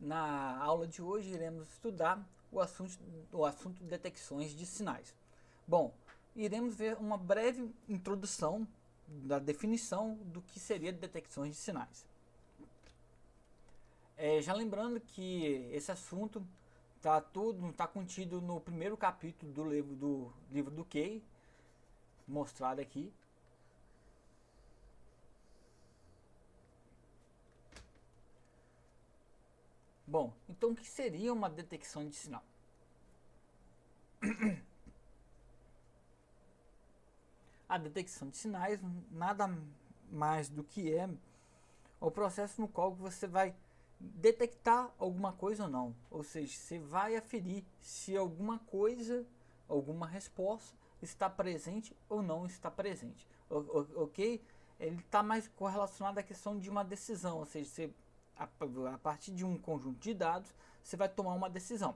Na aula de hoje iremos estudar o assunto detecções de sinais. Bom, iremos ver uma breve introdução da definição do que seria detecções de sinais. Já lembrando que esse assunto está contido no primeiro capítulo do livro do Kay, mostrado aqui. Bom, então o que seria uma detecção de sinal? A detecção de sinais nada mais do que é o processo no qual você vai detectar alguma coisa ou não. Ou seja, você vai aferir se alguma coisa, alguma resposta está presente ou não está presente. Ok? Ele está mais correlacionado à questão de uma decisão, ou seja, você, a partir de um conjunto de dados, você vai tomar uma decisão.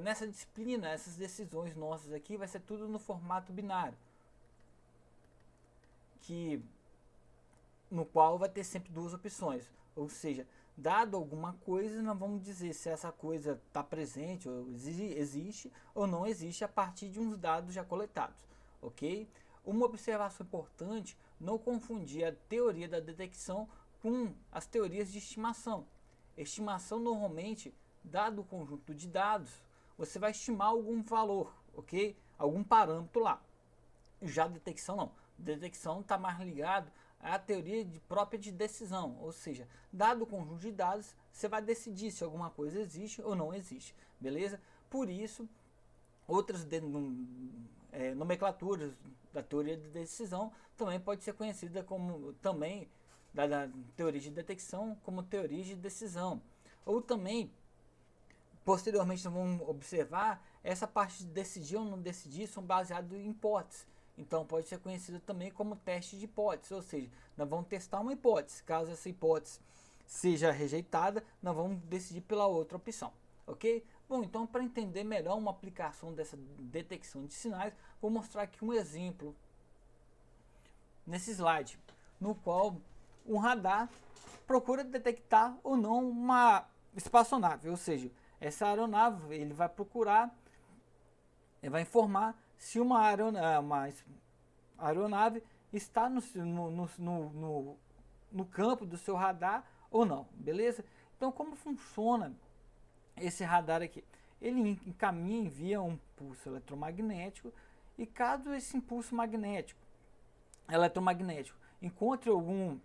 Nessa disciplina, essas decisões nossas aqui vai ser tudo no formato binário, no qual vai ter sempre duas opções, ou seja, dado alguma coisa, nós vamos dizer se essa coisa está presente, ou existe ou não existe a partir de uns dados já coletados, ok? Uma observação importante, não confundir a teoria da detecção com as teorias de estimação. Estimação normalmente, dado o conjunto de dados, você vai estimar algum valor, ok? Algum parâmetro lá. Já a detecção não. Detecção está mais ligado à teoria própria de decisão, ou seja, dado o conjunto de dados, você vai decidir se alguma coisa existe ou não existe, beleza? Por isso, outras nomenclaturas da teoria de decisão também pode ser conhecida como também da teoria de detecção como teoria de decisão, ou também posteriormente vamos observar essa parte de decidir ou não decidir são baseados em hipóteses. Então pode ser conhecido também como teste de hipótese, ou seja, nós vamos testar uma hipótese. Caso essa hipótese seja rejeitada, nós vamos decidir pela outra opção, ok? Bom, então para entender melhor uma aplicação dessa detecção de sinais, vou mostrar aqui um exemplo nesse slide, no qual um radar procura detectar ou não uma espaçonave, ou seja, essa aeronave ele vai procurar, ele vai informar se uma aeronave está no campo do seu radar ou não, beleza? Então como funciona esse radar aqui? Ele envia um impulso eletromagnético e caso esse impulso eletromagnético encontre algum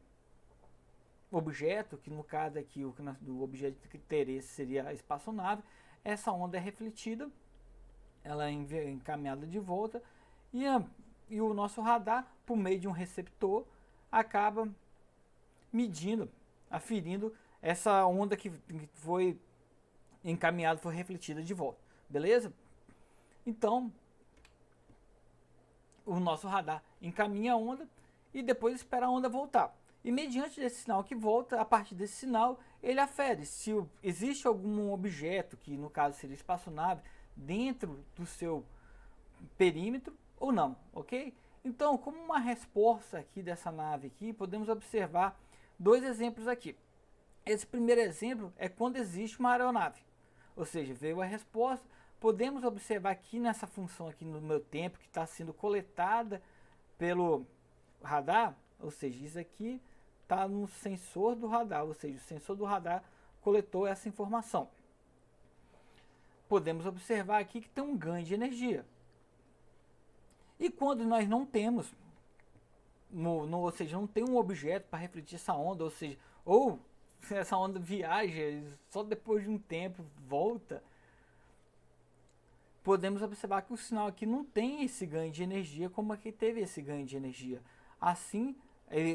objeto, que no caso aqui o objeto de interesse seria a espaçonave, essa onda é refletida, ela é encaminhada de volta e o nosso radar, por meio de um receptor, acaba medindo, aferindo essa onda que foi encaminhada, foi refletida de volta, beleza? Então, o nosso radar encaminha a onda e depois espera a onda voltar. E mediante desse sinal que volta, a partir desse sinal, ele afere se existe algum objeto, que no caso seria espaçonave, dentro do seu perímetro ou não, ok? Então, como uma resposta aqui dessa nave aqui, podemos observar dois exemplos aqui. Esse primeiro exemplo é quando existe uma aeronave, ou seja, veio a resposta. Podemos observar aqui nessa função aqui no meu tempo, que está sendo coletada pelo radar, ou seja, isso aqui está no sensor do radar, ou seja, o sensor do radar coletou essa informação. Podemos observar aqui que tem um ganho de energia. E quando nós não temos, ou seja, não tem um objeto para refletir essa onda, ou seja, ou se essa onda viaja só depois de um tempo volta, podemos observar que o sinal aqui não tem esse ganho de energia como aqui teve esse ganho de energia. Assim,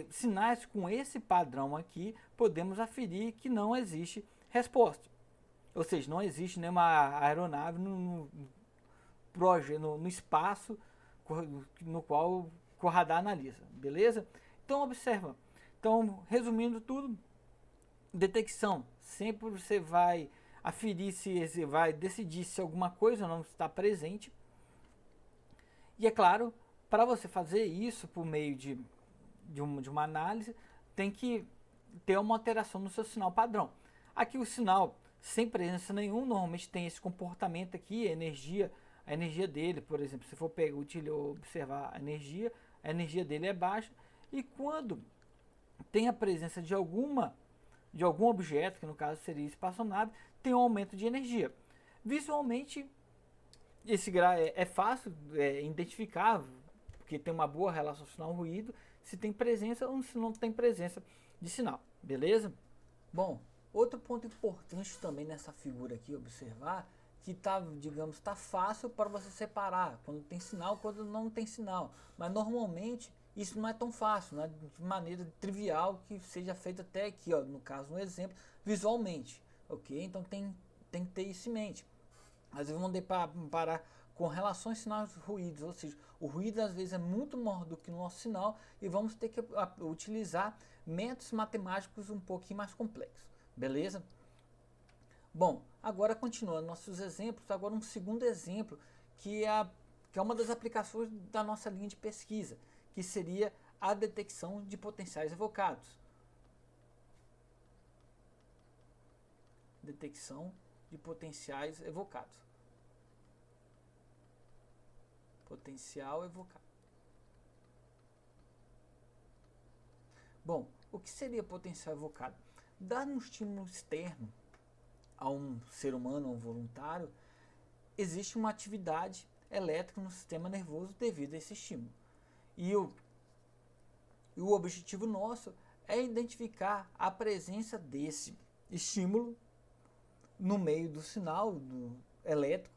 sinais com esse padrão aqui, podemos aferir que não existe resposta. Ou seja, não existe nenhuma aeronave no espaço no qual o radar analisa, beleza? Então observa. Então, resumindo tudo, detecção, sempre você vai aferir se vai decidir se alguma coisa não está presente. E é claro, para você fazer isso por meio de uma análise, tem que ter uma alteração no seu sinal padrão. Aqui o sinal sem presença nenhuma normalmente tem esse comportamento aqui, a energia dele, por exemplo, se for pegar, observar a energia dele é baixa, e quando tem a presença de algum objeto, que no caso seria espaçonave, tem um aumento de energia. Visualmente, esse é fácil identificar, porque tem uma boa relação sinal-ruído, se tem presença ou se não tem presença de sinal, beleza? Bom, outro ponto importante também nessa figura aqui, observar, que tá, digamos, tá fácil para você separar quando tem sinal, quando não tem sinal, mas normalmente isso não é tão fácil, não é de maneira trivial que seja feito até aqui, ó, no caso, um exemplo, visualmente, ok? Então tem que ter isso em mente. Às vezes vamos deparar com relações sinais ruídos, ou seja, o ruído às vezes é muito maior do que o nosso sinal e vamos ter que utilizar métodos matemáticos um pouquinho mais complexos, beleza? Bom, agora continuando nossos exemplos, agora um segundo exemplo que é uma das aplicações da nossa linha de pesquisa, que seria a detecção de potenciais evocados. Detecção de potenciais evocados. Potencial evocado. Bom, o que seria potencial evocado? Dado um estímulo externo a um ser humano, a um voluntário, existe uma atividade elétrica no sistema nervoso devido a esse estímulo. E o objetivo nosso é identificar a presença desse estímulo no meio do sinal elétrico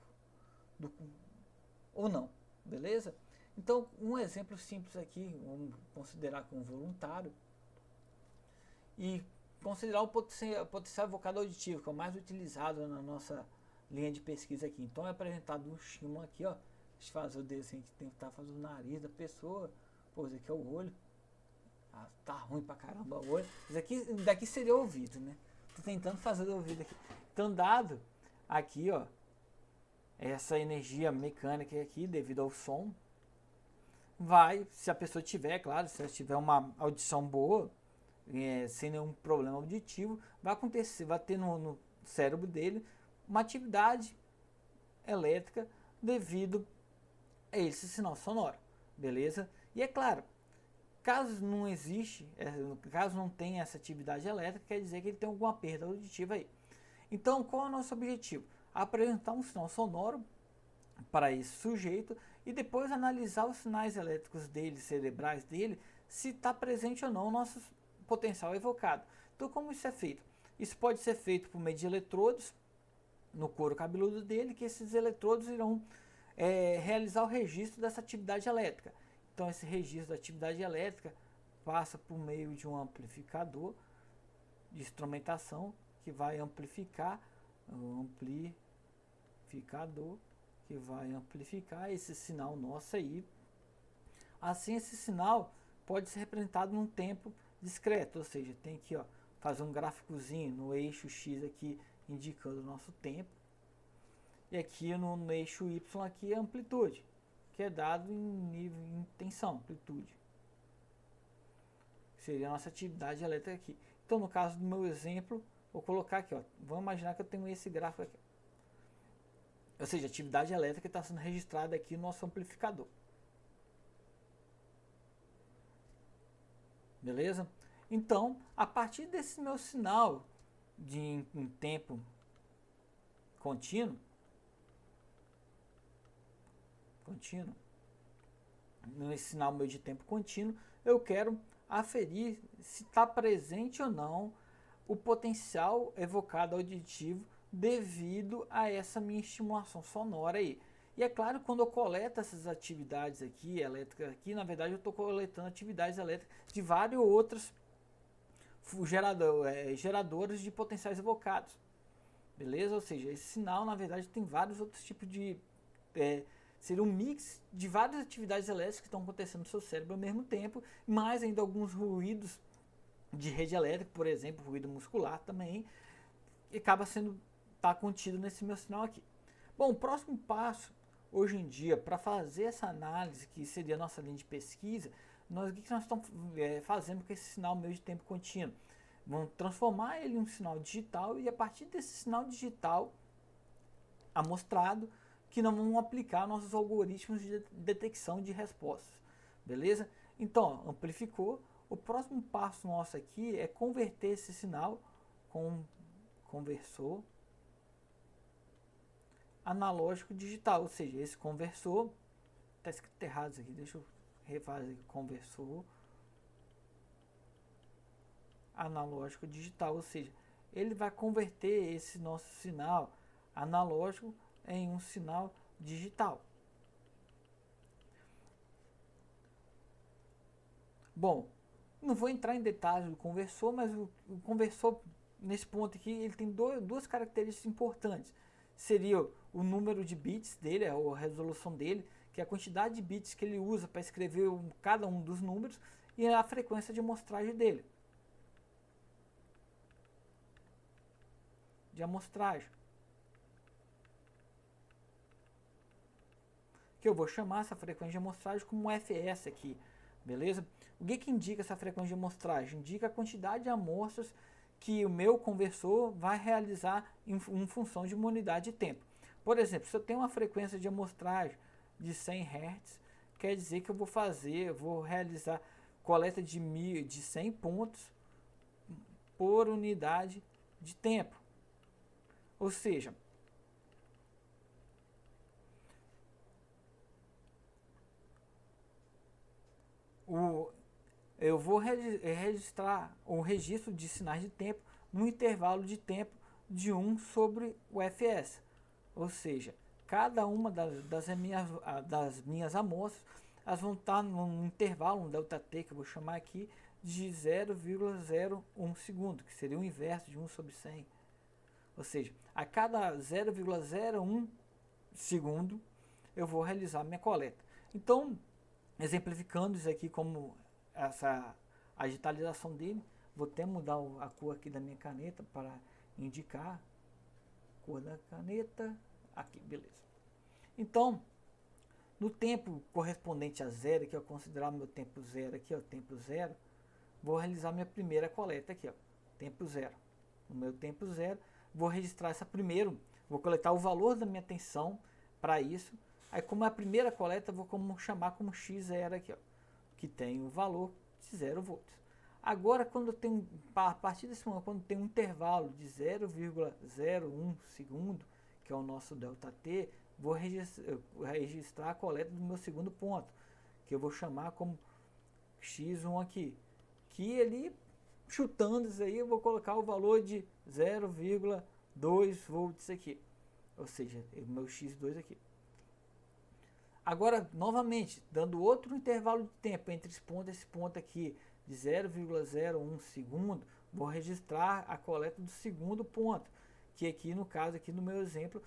ou não, beleza? Então, um exemplo simples aqui, vamos considerar como voluntário e considerar o potencial evocado auditivo, que é o mais utilizado na nossa linha de pesquisa aqui. Então, é apresentado um estímulo aqui, ó, deixa eu fazer o desenho que tentar fazer o nariz da pessoa, pô, esse aqui é o olho, tá ruim pra caramba o olho, daqui seria o ouvido, né? Tô tentando fazer o ouvido aqui. Então, dado aqui, ó, essa energia mecânica aqui, devido ao som, se a pessoa tiver, claro, se ela tiver uma audição boa, sem nenhum problema auditivo, vai ter no cérebro dele uma atividade elétrica devido a esse sinal sonoro, beleza? E é claro, caso não tenha essa atividade elétrica, quer dizer que ele tem alguma perda auditiva aí. Então, qual é o nosso objetivo? Apresentar um sinal sonoro para esse sujeito e depois analisar os sinais elétricos cerebrais dele, se está presente ou não o nosso potencial evocado. Então, como isso é feito? Isso pode ser feito por meio de eletrodos no couro cabeludo dele, que esses eletrodos irão realizar o registro dessa atividade elétrica. Então, esse registro da atividade elétrica passa por meio de um amplificador de instrumentação que vai amplificar esse sinal nosso aí. Assim, esse sinal pode ser representado num tempo discreto, ou seja, tem que fazer um gráficozinho no eixo X aqui indicando o nosso tempo, e aqui no eixo Y aqui a amplitude, que é dado em tensão, amplitude. Seria a nossa atividade elétrica aqui. Então, no caso do meu exemplo, vou colocar aqui, vamos imaginar que eu tenho esse gráfico aqui. Ou seja, a atividade elétrica está sendo registrada aqui no nosso amplificador. Beleza? Então, a partir desse meu sinal em tempo contínuo, nesse sinal meu de tempo contínuo, eu quero aferir se está presente ou não o potencial evocado auditivo devido a essa minha estimulação sonora aí. E é claro, quando eu coleto essas atividades aqui, elétricas aqui, na verdade eu estou coletando atividades elétricas de vários outros geradores de potenciais evocados. Beleza? Ou seja, esse sinal, na verdade, tem vários outros tipos de... seria um mix de várias atividades elétricas que estão acontecendo no seu cérebro ao mesmo tempo, mais ainda alguns ruídos de rede elétrica, por exemplo, ruído muscular também, e acaba tá contido nesse meu sinal aqui. Bom, o próximo passo, hoje em dia, para fazer essa análise, que seria a nossa linha de pesquisa, o que nós estamos fazendo com esse sinal meu de tempo contínuo? vão transformar ele em um sinal digital e a partir desse sinal digital amostrado que não vão aplicar nossos algoritmos de detecção de respostas, beleza? Então, ó, amplificou. O próximo passo nosso aqui é converter esse sinal com conversor analógico digital, ou seja, esse conversor, está escrito errado isso aqui, deixa eu refazer aqui, conversor analógico digital, ou seja, ele vai converter esse nosso sinal analógico em um sinal digital. Bom, não vou entrar em detalhes do conversor, mas o conversor, nesse ponto aqui, ele tem duas características importantes. Seria o número de bits dele, a resolução dele, que é a quantidade de bits que ele usa para escrever cada um dos números, e a frequência de amostragem dele. Que eu vou chamar essa frequência de amostragem como fs aqui, beleza? O que indica essa frequência de amostragem? Indica a quantidade de amostras que o meu conversor vai realizar em função de uma unidade de tempo. Por exemplo, se eu tenho uma frequência de amostragem de 100 Hz, quer dizer que eu vou realizar coleta de 100 pontos por unidade de tempo. Ou seja, eu vou registrar o registro de sinais de tempo no intervalo de tempo de 1 sobre o fs. Ou seja, cada uma das minhas amostras, elas vão estar num intervalo, um ΔT, que eu vou chamar aqui, de 0,01 segundo, que seria o inverso de 1 sobre 100. Ou seja, a cada 0,01 segundo, eu vou realizar minha coleta. Então, exemplificando isso aqui como a digitalização dele, vou até mudar a cor aqui da minha caneta para indicar a cor da caneta. Aqui, beleza. Então, no tempo correspondente a zero, que eu considerar meu tempo zero aqui, ó, tempo zero, vou realizar minha primeira coleta aqui, ó, tempo zero. No meu tempo zero, vou registrar essa primeiro, vou coletar o valor da minha tensão para isso. Aí, como é a primeira coleta, vou chamar como x0 aqui, ó, que tem o valor de 0 volts. Agora, a partir desse momento, quando tem um intervalo de 0,01 segundo, que é o nosso ΔT, vou registrar a coleta do meu segundo ponto, que eu vou chamar como x1 aqui. Que ele, chutando isso aí, eu vou colocar o valor de 0,2 volts aqui. Ou seja, o meu x2 aqui. Agora, novamente, dando outro intervalo de tempo entre esse ponto aqui de 0,01 segundo, vou registrar a coleta do segundo ponto, que aqui no caso, aqui no meu exemplo,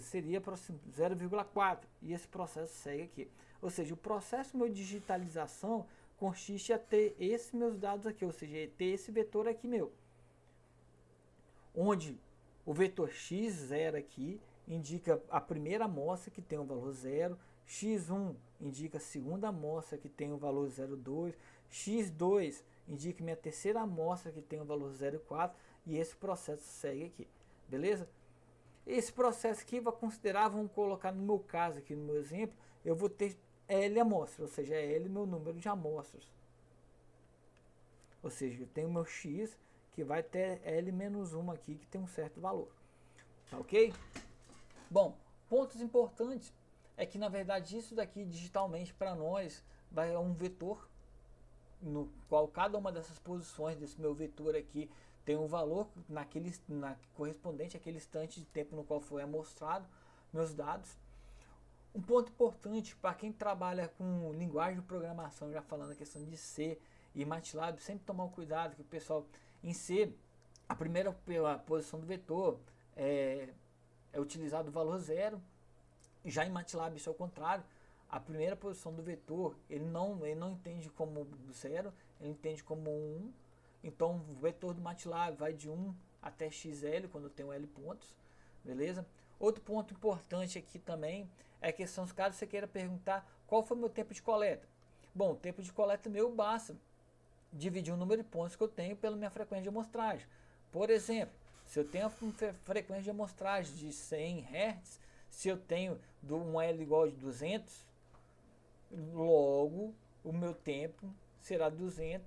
seria 0,4, e esse processo segue aqui. Ou seja, o processo meu de digitalização consiste a ter esses meus dados aqui, ou seja, ter esse vetor aqui meu, onde o vetor x0 aqui indica a primeira amostra que tem o valor 0, x1 indica a segunda amostra que tem o valor 0,2, x2 indica minha terceira amostra que tem o valor 0,4 e esse processo segue aqui, beleza? Esse processo aqui vai considerar, vamos colocar no meu caso aqui no meu exemplo, eu vou ter L amostras, ou seja, L meu número de amostras. Ou seja, eu tenho meu x que vai ter L menos 1 aqui que tem um certo valor, tá ok? Bom, pontos importantes é que na verdade isso daqui digitalmente para nós vai um vetor no qual cada uma dessas posições desse meu vetor aqui tem um valor correspondente àquele instante de tempo no qual foi amostrado meus dados. Um ponto importante para quem trabalha com linguagem de programação, já falando a questão de C e MATLAB, sempre tomar um cuidado que o pessoal em C, a primeira posição do vetor é utilizado o valor 0, já em MATLAB isso é o contrário, a primeira posição do vetor ele não entende como 0, ele entende como 1, então o vetor do MATLAB vai de 1 até xl, quando tem um L pontos, beleza? Outro ponto importante aqui também é a questão, caso você queira perguntar qual foi o meu tempo de coleta. Bom, o tempo de coleta meu basta dividir o número de pontos que eu tenho pela minha frequência de amostragem. Por exemplo, se eu tenho uma frequência de amostragem de 100 Hz, se eu tenho um L igual a 200, logo o meu tempo será 200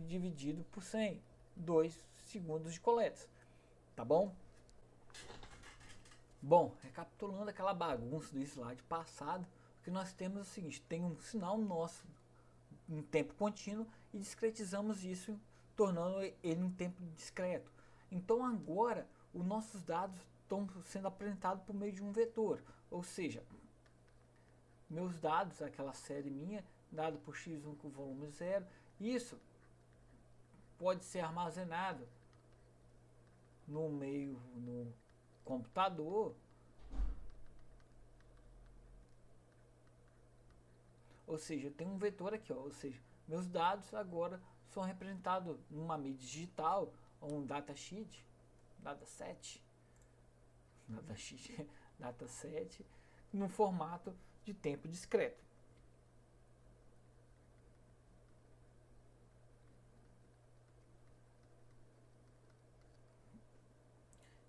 dividido por 100, 2 segundos de coleta, tá bom? Bom, recapitulando aquela bagunça do slide passado, o que nós temos é o seguinte: tem um sinal nosso em tempo contínuo e discretizamos isso, tornando ele em tempo discreto. Então agora os nossos dados estão sendo apresentados por meio de um vetor, ou seja, meus dados, aquela série minha, dado por x1 com volume 0, isso pode ser armazenado no computador, ou seja, eu tenho um vetor aqui, ó, ou seja, meus dados agora são representados numa mídia digital, ou um dataset, no formato de tempo discreto.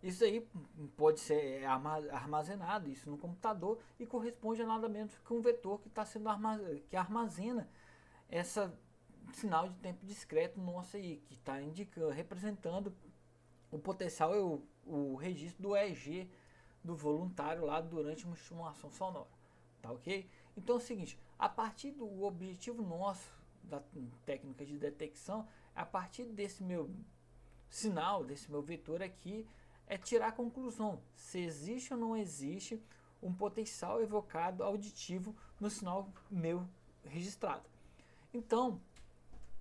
Isso aí pode ser armazenado isso no computador e corresponde a nada menos que um vetor que está sendo que armazena essa sinal de tempo discreto nosso aí, que está indicando, representando o potencial, o registro do EEG do voluntário lá durante uma estimulação sonora, tá ok? Então é o seguinte, a partir do objetivo nosso da técnica de detecção, a partir desse meu sinal, desse meu vetor aqui, é tirar a conclusão se existe ou não existe um potencial evocado auditivo no sinal meu registrado. Então,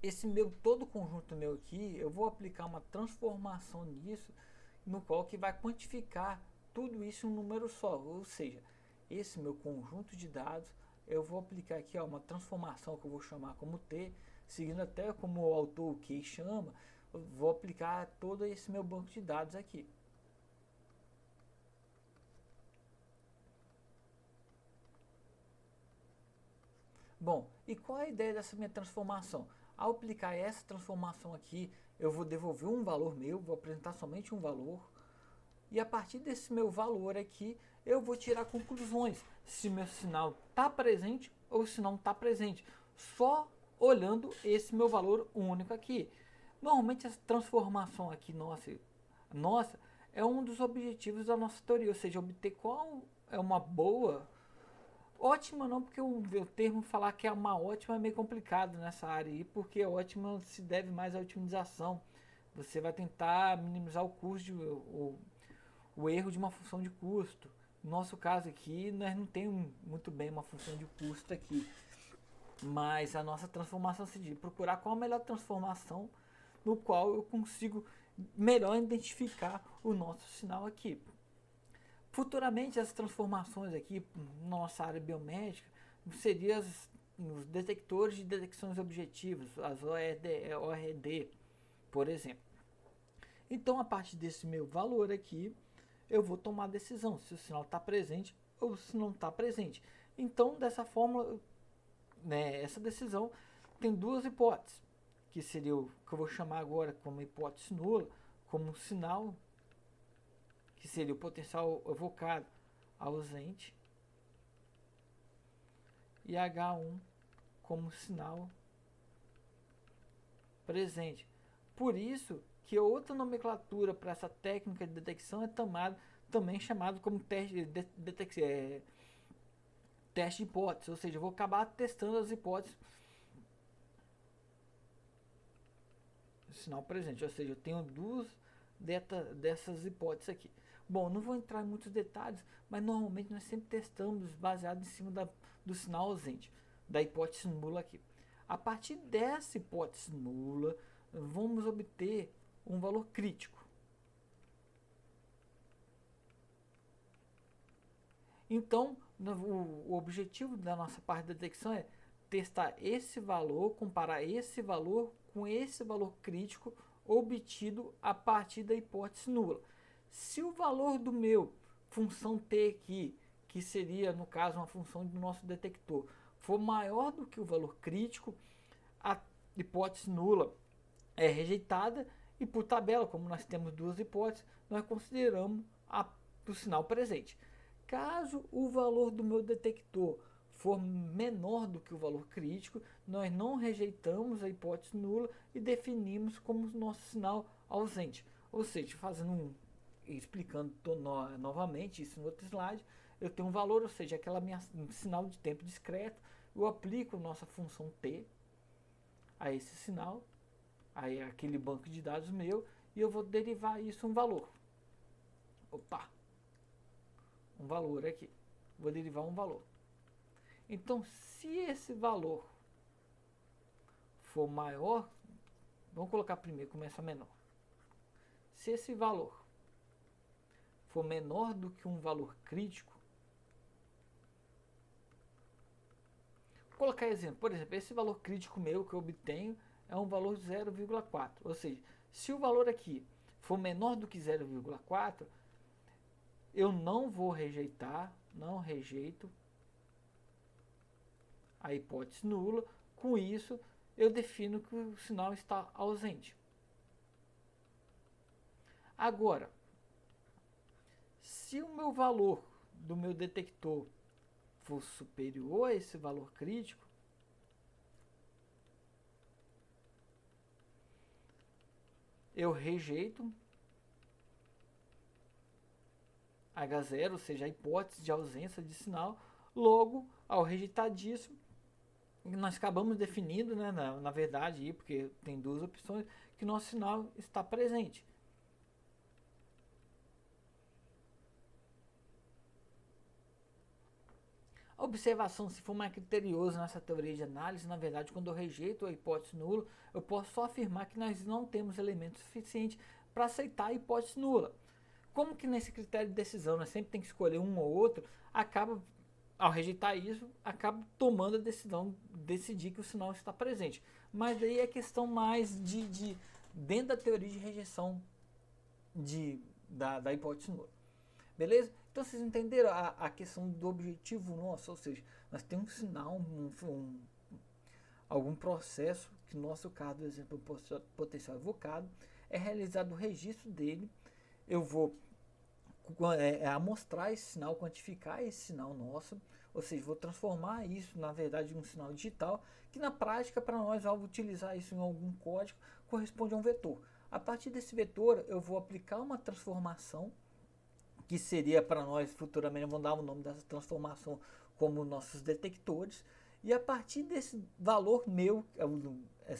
esse todo conjunto meu aqui, eu vou aplicar uma transformação nisso, no qual que vai quantificar tudo isso em um número só, ou seja, esse meu conjunto de dados, eu vou aplicar aqui uma transformação que eu vou chamar como T, seguindo até como o autor Key chama, eu vou aplicar todo esse meu banco de dados aqui. Bom, e qual é a ideia dessa minha transformação? Ao aplicar essa transformação aqui, eu vou devolver um valor meu, vou apresentar somente um valor, e a partir desse meu valor aqui, eu vou tirar conclusões, se meu sinal está presente ou se não está presente, só olhando esse meu valor único aqui. Normalmente essa transformação aqui nossa é um dos objetivos da nossa teoria, ou seja, obter qual é uma boa. Ótima não, porque o termo falar que é uma ótima é meio complicado nessa área aí, porque ótima se deve mais à otimização. Você vai tentar minimizar o custo, o erro de uma função de custo. No nosso caso aqui, nós não temos muito bem uma função de custo aqui. Mas a nossa transformação se diz procurar qual a melhor transformação no qual eu consigo melhor identificar o nosso sinal aqui. Futuramente, as transformações aqui na nossa área biomédica seriam os detectores de detecções objetivas, as ORD, por exemplo. Então, a partir desse meu valor aqui, eu vou tomar a decisão se o sinal está presente ou se não está presente. Então, dessa forma, essa decisão tem duas hipóteses, que seria o que eu vou chamar agora como hipótese nula, como um sinal, que seria o potencial evocado ausente, e H1 como sinal presente. Por isso que outra nomenclatura para essa técnica de detecção é também chamado como teste de hipótese, ou seja, eu vou acabar testando as hipóteses do sinal presente, ou seja, eu tenho duas dessas hipóteses aqui. Bom, não vou entrar em muitos detalhes, mas normalmente nós sempre testamos baseado em cima do sinal ausente, da hipótese nula aqui. A partir dessa hipótese nula, vamos obter um valor crítico. Então, o objetivo da nossa parte de detecção é testar esse valor, comparar esse valor com esse valor crítico obtido a partir da hipótese nula. Se o valor do meu função t aqui, que seria no caso uma função do nosso detector, for maior do que o valor crítico, a hipótese nula é rejeitada e por tabela, como nós temos duas hipóteses, nós consideramos o sinal presente. Caso o valor do meu detector for menor do que o valor crítico, nós não rejeitamos a hipótese nula e definimos como nosso sinal ausente. Ou seja, explicando novamente isso no outro slide, eu tenho um valor, ou seja, um sinal de tempo discreto, eu aplico nossa função t a esse sinal, aí aquele banco de dados meu, e eu vou derivar isso um valor. Opa! Um valor aqui. Vou derivar um valor. Então, se esse valor for maior, vamos colocar primeiro, começa menor. Se esse valor for menor do que um valor crítico, vou colocar exemplo, por exemplo, esse valor crítico meu que eu obtenho é um valor 0,4, ou seja, se o valor aqui for menor do que 0,4, eu não vou rejeitar, não rejeito a hipótese nula. Com isso, eu defino que o sinal está ausente. Agora, se o meu valor do meu detector for superior a esse valor crítico, eu rejeito H0, ou seja, a hipótese de ausência de sinal. Logo, ao rejeitar disso, nós acabamos definindo, né, na verdade, porque tem duas opções, que nosso sinal está presente. A observação, se for mais criteriosa nessa teoria de análise, na verdade, quando eu rejeito a hipótese nula, eu posso só afirmar que nós não temos elementos suficientes para aceitar a hipótese nula. Como que nesse critério de decisão nós sempre tem que escolher um ou outro, ao rejeitar isso, acaba tomando a decisão de decidir que o sinal está presente. Mas daí é questão mais dentro da teoria de rejeição da hipótese nula. Beleza? Então vocês entenderam a questão do objetivo nosso, ou seja, nós temos um sinal, algum processo, que no nosso caso, por exemplo, o potencial evocado, é realizado o registro dele, eu vou amostrar esse sinal, quantificar esse sinal nosso, ou seja, vou transformar isso, na verdade, em um sinal digital, que na prática, para nós, ao utilizar isso em algum código, corresponde a um vetor. A partir desse vetor, eu vou aplicar uma transformação, que seria para nós futuramente, vamos dar o nome dessa transformação como nossos detectores, e a partir desse valor meu,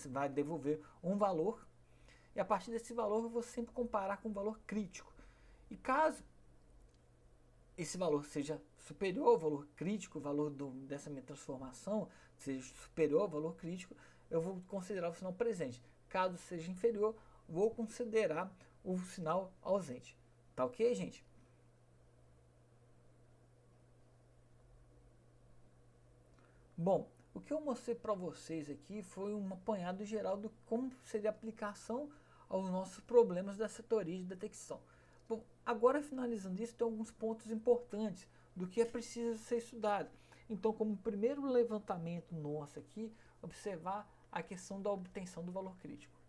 vai devolver um valor, e a partir desse valor eu vou sempre comparar com o valor crítico. E caso esse valor seja superior ao valor crítico, o valor dessa minha transformação seja superior ao valor crítico, eu vou considerar o sinal presente. Caso seja inferior, vou considerar o sinal ausente. Tá ok, gente? Bom, o que eu mostrei para vocês aqui foi um apanhado geral do como seria a aplicação aos nossos problemas dessa teoria de detecção. Bom, agora finalizando isso, tem alguns pontos importantes do que é preciso ser estudado. Então, como primeiro levantamento nosso aqui, observar a questão da obtenção do valor crítico,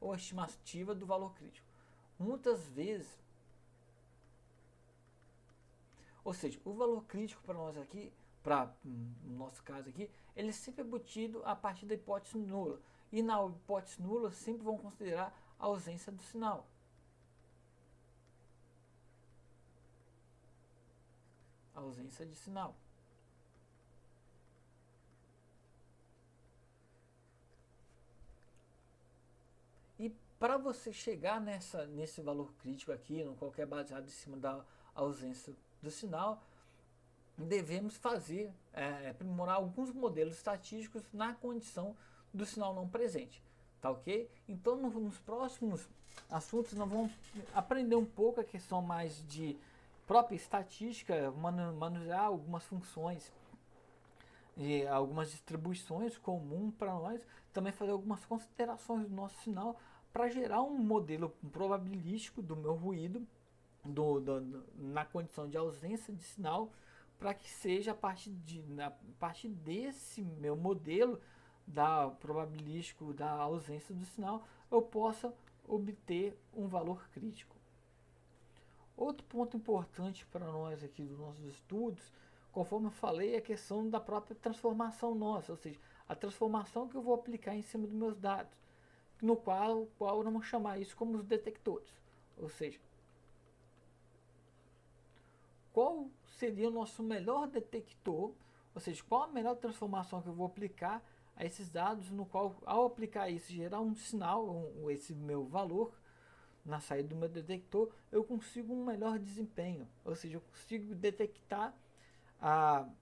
ou a estimativa do valor crítico. Muitas vezes, ou seja, o valor crítico para nós aqui, no nosso caso aqui, ele sempre é obtido a partir da hipótese nula. E na hipótese nula sempre vão considerar a ausência do sinal. A ausência de sinal. E para você chegar nesse valor crítico aqui, no qualquer baseado em cima da ausência do sinal, devemos aprimorar alguns modelos estatísticos na condição do sinal não presente. Tá ok? Então, nos próximos assuntos, nós vamos aprender um pouco a questão mais de própria estatística, manusear algumas funções e algumas distribuições comuns para nós, também fazer algumas considerações do nosso sinal para gerar um modelo probabilístico do meu ruído na condição de ausência de sinal, para que seja a partir desse meu modelo probabilístico da ausência do sinal, eu possa obter um valor crítico. Outro ponto importante para nós aqui dos nossos estudos, conforme eu falei, é a questão da própria transformação nossa, ou seja, a transformação que eu vou aplicar em cima dos meus dados, no qual vamos chamar isso como os detectores. Ou seja, qual seria o nosso melhor detector, ou seja, qual a melhor transformação que eu vou aplicar a esses dados, no qual, ao aplicar isso, gerar um sinal, esse meu valor, na saída do meu detector, eu consigo um melhor desempenho. Ou seja, eu consigo detectar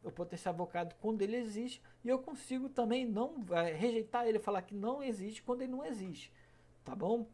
o potencial evocado quando ele existe, e eu consigo também não rejeitar ele, falar que não existe quando ele não existe. Tá bom?